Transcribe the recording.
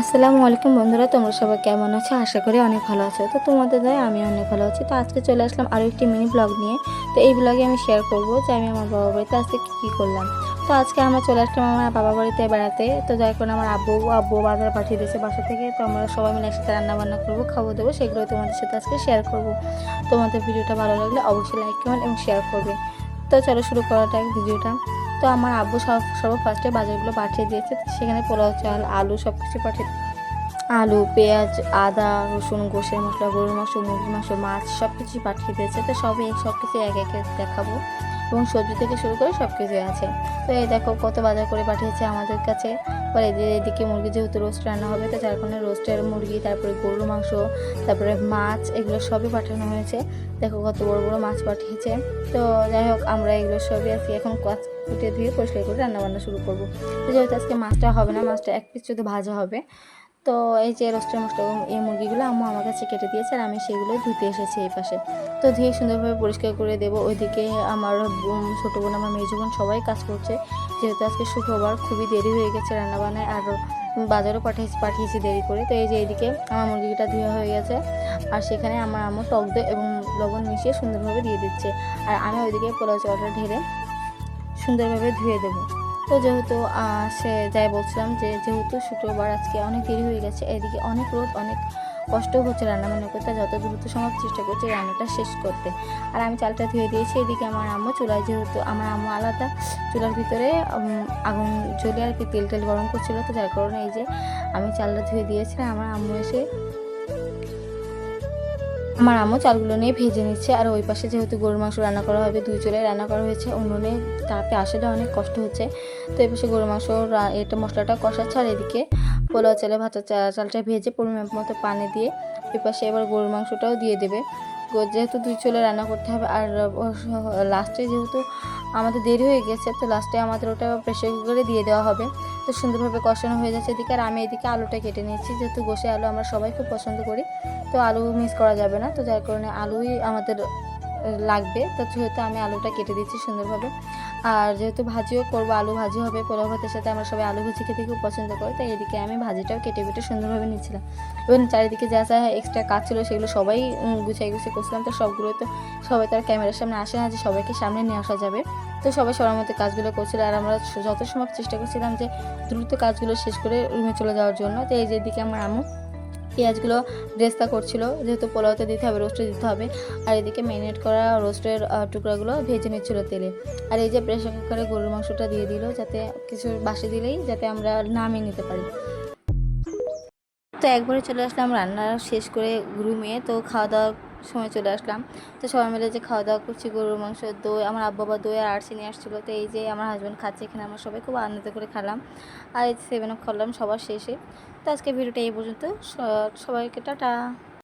আসসালামু আলাইকুম বন্ধুরা, তোমরা সবাই কেমন আছো? আশা করি অনেক ভালো আছো। তো তোমাদের দয়ায় আমি অনেক ভালো আছি। তো আজকে চলে আসলাম আরও একটি মিনি ব্লগ নিয়ে। তো এই ব্লগে আমি শেয়ার করব যে আমি আমার বাবার বাড়িতে আজকে কী করলাম। তো আজকে আমরা চলে আসলাম আমার বাবা বাড়িতে বেড়াতে। তো যার কারণে আমার আব্বু বাজার পাঠিয়ে দিয়েছে বাসা থেকে। তো আমরা সবাই মিলে একসাথে রান্নাবান্না করবো, খাবো দেবো, সেগুলো তোমাদের সাথে আজকে শেয়ার করব। তোমাদের ভিডিওটা ভালো লাগলে অবশ্যই লাইক কমেন্ট এবং শেয়ার করবে। তো চলো শুরু করাটা ভিডিওটা। তো আমার আব্বু সবার ফার্স্টে বাজারগুলো পাঠিয়ে দিয়েছে। সেখানে পোলাও চাল, আলু সব কিছু পাঠিয়ে, আলু, পেঁয়াজ, আদা, রসুন, গোশের মশলা, গরুর মাংস, মুরগির মাংস, মাছ সব কিছুই পাঠিয়ে দিয়েছে। তো সব কিছু এক একে দেখাবো এবং সবজি থেকে শুরু করে সব কিছুই আছে। তো এই দেখো কত বাজার করে পাঠিয়েছে আমাদের কাছে। পরে এদিকে মুরগি যেহেতু রোস্ট রান্না হবে, তো যার কারণে রোস্টের মুরগি, তারপরে গরুর মাংস, তারপরে মাছ, এগুলো সবই পাঠানো হয়েছে। দেখো কত বড় বড় মাছ পাঠিয়েছে। তো যাই হোক, আমরা এগুলো সবই আজকে এখন কুটে ধুয়ে পরিষ্কার করে রান্নাবান্না শুরু করবো। তো যেহেতু আজকে মাছটা হবে না, মাছটা এক পিস শুধু ভাজা হবে। তো এই যে রোস্টের মশলা, এই মুরগিগুলো আম্মু আমার কাছে কেটে দিয়েছে আর আমি সেগুলো ধুতে এসেছি এই পাশে। তো ধুয়ে সুন্দরভাবে পরিষ্কার করে দেবো। ওইদিকে আমার ছোটো বোন, আমার মেজো বোন সবাই কাজ করছে। যেহেতু আজকে শুক্রবার, খুবই দেরি হয়ে গেছে রান্নাবান্নায়, আর বাজারও পাঠিয়েছি দেরি করে। তো এই যে এইদিকে আমার মুরগিটা ধুয়ে হয়ে গেছে, আর সেখানে আমার আম্মু টক দই এবং লবণ মিশিয়ে সুন্দরভাবে দিয়ে দিচ্ছে। আর আমি ওইদিকে পোলাও চালটা ঢেলে সুন্দরভাবে ধুয়ে দেবো। তো যেহেতু যাই বলছিলাম যে যেহেতু শুক্রবার, আজকে অনেক দেরি হয়ে গেছে, এদিকে অনেক রোদ, অনেক কষ্ট হচ্ছে রান্নাবান্না করতে। যত দ্রুত সম্ভব চেষ্টা করছি রান্নাটা শেষ করতে। আর আমি চালটা ধুয়ে দিয়েছি। এদিকে আমার আম্মু চুলায়, যেহেতু আমার আম্মু আলাদা চুলার ভিতরে আগুন জ্বলে আর কি তেল গরম করছিল, তো যার কারণে এই যে আমি চালটা ধুয়ে দিয়েছি। আমার আম্মু এসে চালগুলো নিয়ে ভেজে নিচ্ছে। আর ওই পাশে যেহেতু গরুর মাংস রান্না করা হবে, দুই চুলায় রান্না করা হয়েছে, উনুনে তাপে আসলে অনেক কষ্ট হচ্ছে। তো এই পাশে গরুর মাংস এটা মশলাটা কষাচ্ছে, আর এদিকে পোলাও চালে ভাজা চালটা ভেজে পরিমাণ মতো পানি দিয়ে এই পাশে এবার গরুর মাংসটাও দিয়ে দেবে। যেহেতু দুই চুলে রান্না করতে হবে, আর লাস্টে যেহেতু আমাদের দেরি হয়ে গেছে, তো লাস্টে আমাদের ওটা প্রেশার কুকারে দিয়ে দেওয়া হবে। তো সুন্দরভাবে কষানো হয়ে যাচ্ছে এদিকে। আর আমি এদিকে আলুটা কেটে নিয়েছি, যেহেতু গোশে আলু আমরা সবাই খুব পছন্দ করি, তো আলু মিস করা যাবে না। তো যার কারণে আলুই আমাদের লাগবে। তো যেহেতু আমি আলুটা কেটে দিচ্ছি সুন্দরভাবে। আর যেহেতু ভাজিও করবো, আলু ভাজি হবে, পোলাও ভাতের সাথে আমরা সবাই আলু ভাজি খেতে খুব পছন্দ করি, তাই এদিকে আমি ভাজিটাও কেটে সুন্দরভাবে নিচ্ছিলাম। এবং চারিদিকে যা যা এক্সট্রা কাজ ছিল সেগুলো সবাই গুছিয়ে করছিলাম। তো সবগুলো তো সবাই তার ক্যামেরার সামনে আসে না যে সবাইকে সামনে নিয়ে আসা যাবে। তো সবাই সবার মধ্যে কাজগুলো করছিল, আর আমরা যত সম্ভব চেষ্টা করছিলাম যে দ্রুত কাজগুলো শেষ করে রুমে চলে যাওয়ার জন্য। তো এই যে এদিকে আমার আম্মু পেঁয়াজগুলো ব্রেস্তা করছিল, যেহেতু পোলাওতে দিতে হবে, রোস্টে দিতে হবে। আর এদিকে ম্যারিনেট করা রোস্টের টুকরাগুলো ভেজে নিচ্ছিল তেলে। আর এই যে প্রেশার কুকারে গরুর মাংসটা দিয়ে দিল, যাতে কিছু বাসি দিলেই যাতে আমরা নামিয়ে নিতে পারি। তো একবারে চলে আসলাম রান্না শেষ করে রুমে। তো খাওয়া দাওয়ার সময় চলে আসলাম। তো সবাই মিলে যে খাওয়া দাওয়া করছি, গরুর মাংস, দই, আমার আব্বা বা দই আর আরশি নিয়ে আসছিলো। তো এই যে আমার হাজব্যান্ড খাচ্ছে, এখানে আমরা সবাই খুব আনন্দ করে খেলাম। আর এই 7 আপ খেলাম সবার শেষে। তো আজকে ভিডিওটা এই পর্যন্ত। সবাইকে টাটা।